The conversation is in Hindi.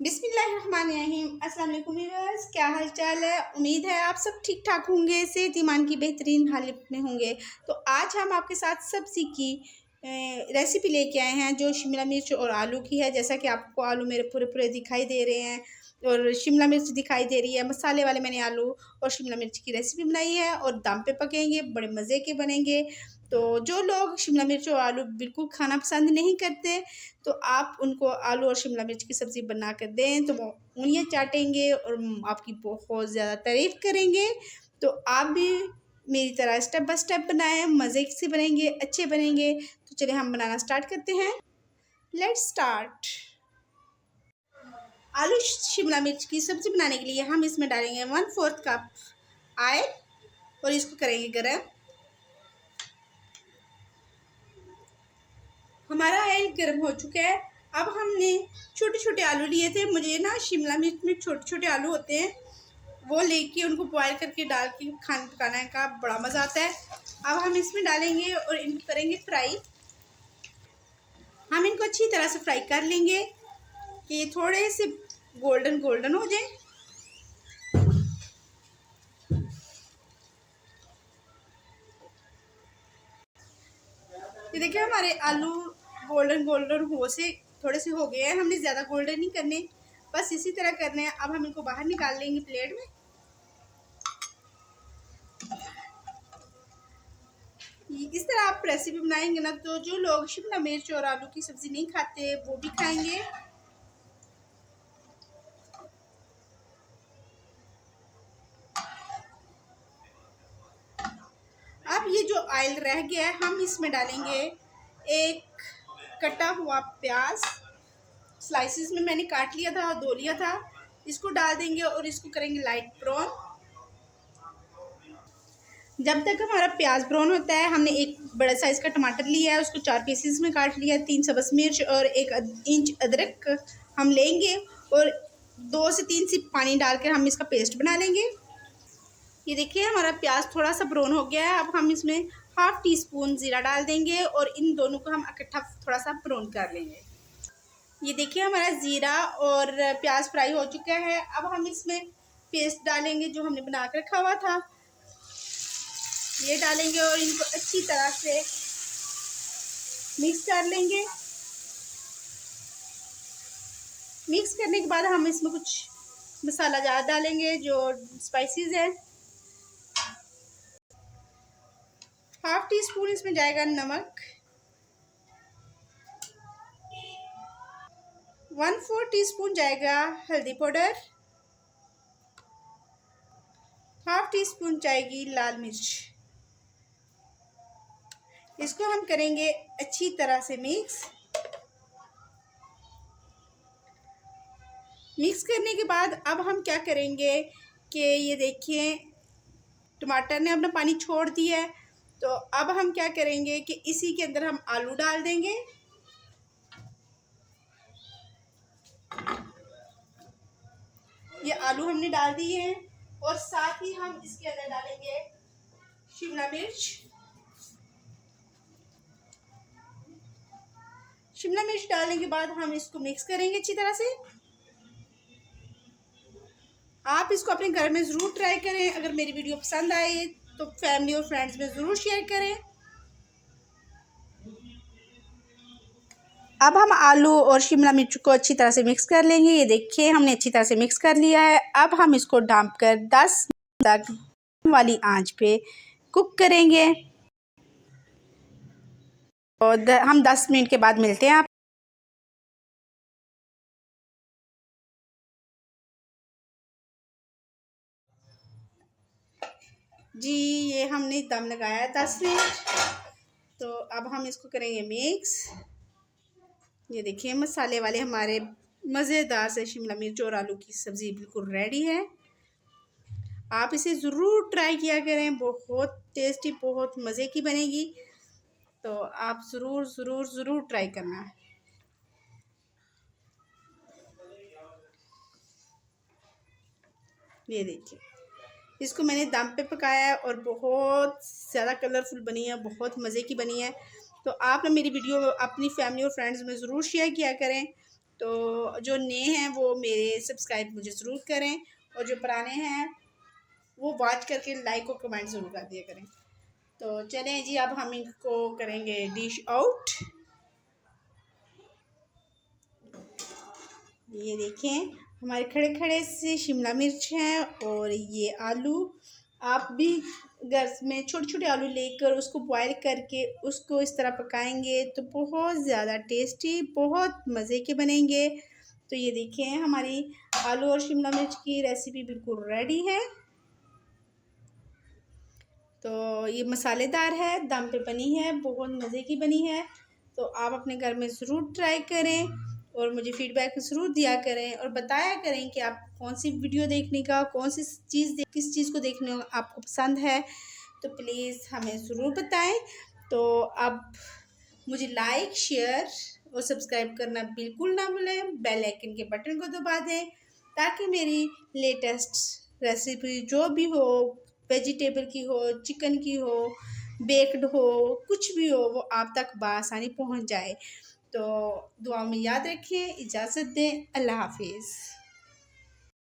बिस्मिल्लाहिर्रहमानिर्रहीम। अस्सलाम वालेकुम व्यूअर्स, क्या हाल चाल है। उम्मीद है आप सब ठीक ठाक होंगे, सेहत ईमान की बेहतरीन हालत में होंगे। तो आज हम आपके साथ सब्ज़ी की रेसिपी लेके आए हैं जो शिमला मिर्च और आलू की है। जैसा कि आपको आलू मेरे पूरे पूरे दिखाई दे रहे हैं और शिमला मिर्च दिखाई दे रही है। मसाले वाले मैंने आलू और शिमला मिर्च की रेसिपी बनाई है और दम पे पकेंगे, बड़े मज़े के बनेंगे। तो जो लोग शिमला मिर्च और आलू बिल्कुल खाना पसंद नहीं करते, तो आप उनको आलू और शिमला मिर्च की सब्ज़ी बना कर दें तो वो उँगलियाँ चाटेंगे और आपकी बहुत ज़्यादा तारीफ़ करेंगे। तो आप भी मेरी तरह स्टेप बाय स्टेप बनाएं, मज़े से बनेंगे, अच्छे बनेंगे। तो चलिए हम बनाना स्टार्ट करते हैं। Let's start. आलू शिमला मिर्च की सब्ज़ी बनाने के लिए हम इसमें डालेंगे 1/4 कप ऑयल और इसको करेंगे गरम। हमारा ऑयल गर्म हो चुका है। अब हमने छोटे छोटे आलू लिए थे। मुझे ना शिमला मिर्च में छोटे छोटे आलू होते हैं, वो लेके उनको बॉयल करके डाल के खाना पकाने का बड़ा मज़ा आता है। अब हम इसमें डालेंगे और इनको करेंगे फ्राई। हम इनको अच्छी तरह से फ्राई कर लेंगे कि ये थोड़े से गोल्डन गोल्डन हो जाए। ये देखिए हमारे आलू गोल्डन गोल्डन हो से थोड़े से हो गए हैं। हमने ज़्यादा गोल्डन नहीं करने, बस इसी तरह करने हैं। अब हम इनको बाहर निकाल लेंगे प्लेट में। इस तरह आप रेसिपी बनाएंगे ना तो जो लोग शिमला मिर्च और आलू की सब्ज़ी नहीं खाते वो भी खाएंगे। अब ये जो ऑयल रह गया है हम इसमें डालेंगे एक कटा हुआ प्याज। स्लाइसिस में मैंने काट लिया था और धो लिया था। इसको डाल देंगे और इसको करेंगे लाइट ब्राउन। जब तक हमारा प्याज ब्राउन होता है, हमने एक बड़ा साइज़ का टमाटर लिया है, उसको 4 पीसेस में काट लिया है। 3 सब्ज़ मिर्च और 1 इंच अदरक हम लेंगे और 2 से 3 सिप पानी डालकर हम इसका पेस्ट बना लेंगे। ये देखिए हमारा प्याज थोड़ा सा ब्राउन हो गया है। अब हम इसमें हाफ़ टी स्पून ज़ीरा डाल देंगे और इन दोनों को हम इकट्ठा थोड़ा सा ब्राउन कर लेंगे। ये देखिए हमारा ज़ीरा और प्याज फ्राई हो चुका है। अब हम इसमें पेस्ट डालेंगे जो हमने बना कर रखा हुआ था, ये डालेंगे और इनको अच्छी तरह से मिक्स कर लेंगे। मिक्स करने के बाद हम इसमें कुछ मसाला ज़्यादा डालेंगे जो स्पाइसेस है। हाफ़ टी स्पून इसमें जाएगा नमक, 1/4 टीस्पून जाएगा हल्दी पाउडर, हाफ़ टी स्पून जाएगी लाल मिर्च। इसको हम करेंगे अच्छी तरह से मिक्स। मिक्स करने के बाद अब हम क्या करेंगे कि ये देखिए टमाटर ने अपना पानी छोड़ दिया है। तो अब हम क्या करेंगे कि इसी के अंदर हम आलू डाल देंगे। ये आलू हमने डाल दिए हैं और साथ ही हम इसके अंदर डालेंगे शिमला मिर्च। शिमला मिर्च डालने के बाद हम इसको मिक्स करेंगे अच्छी तरह से। आप इसको अपने घर में ज़रूर ट्राई करें। अगर मेरी वीडियो पसंद आए तो फैमिली और फ्रेंड्स में ज़रूर शेयर करें। अब हम आलू और शिमला मिर्च को अच्छी तरह से मिक्स कर लेंगे। ये देखिए हमने अच्छी तरह से मिक्स कर लिया है। अब हम इसको ढक कर 10 मिनट तक वाली आंच पे कुक करेंगे और हम 10 मिनट के बाद मिलते हैं आप। जी ये हमने दम लगाया है 10 मिनट। तो अब हम इसको करेंगे मिक्स। ये देखिए मसाले वाले हमारे मज़ेदार से शिमला मिर्च और आलू की सब्ज़ी बिल्कुल रेडी है। आप इसे ज़रूर ट्राई किया करें, बहुत टेस्टी बहुत मज़े की बनेगी। तो आप ज़रूर ज़रूर ज़रूर ट्राई करना। ये देखिए इसको मैंने दम पे पकाया है और बहुत ज़्यादा कलरफुल बनी है, बहुत मज़े की बनी है। तो आप ना मेरी वीडियो अपनी फैमिली और फ्रेंड्स में ज़रूर शेयर किया करें। तो जो नए हैं वो मेरे सब्सक्राइब मुझे ज़रूर करें, और जो पुराने हैं वो वॉच करके लाइक और कमेंट ज़रूर कर दिया करें। तो चलें जी, अब हम इनको करेंगे डिश आउट। ये देखें हमारे खड़े खड़े से शिमला मिर्च हैं और ये आलू। आप भी घर में छोटे छोटे आलू लेकर उसको बॉयल करके उसको इस तरह पकाएंगे तो बहुत ज़्यादा टेस्टी, बहुत मज़े के बनेंगे। तो ये देखें हमारी आलू और शिमला मिर्च की रेसिपी बिल्कुल रेडी है। तो ये मसालेदार है, दम पे बनी है, बहुत मज़े की बनी है। तो आप अपने घर में ज़रूर ट्राई करें और मुझे फ़ीडबैक ज़रूर दिया करें और बताया करें कि आप कौन सी वीडियो देखने का, कौन सी किस चीज़ को देखने का आपको पसंद है। तो प्लीज़ हमें ज़रूर बताएं। तो अब मुझे लाइक, शेयर और सब्सक्राइब करना बिल्कुल ना भूलें। बेल आइकन के बटन को दबा दें ताकि मेरी लेटेस्ट रेसिपी जो भी हो, वेजिटेबल की हो, चिकन की हो, बेक्ड हो, कुछ भी हो, वो आप तक बआसानी पहुंच जाए। तो दुआ में याद रखिए, इजाज़त दें, अल्लाह हाफिज़।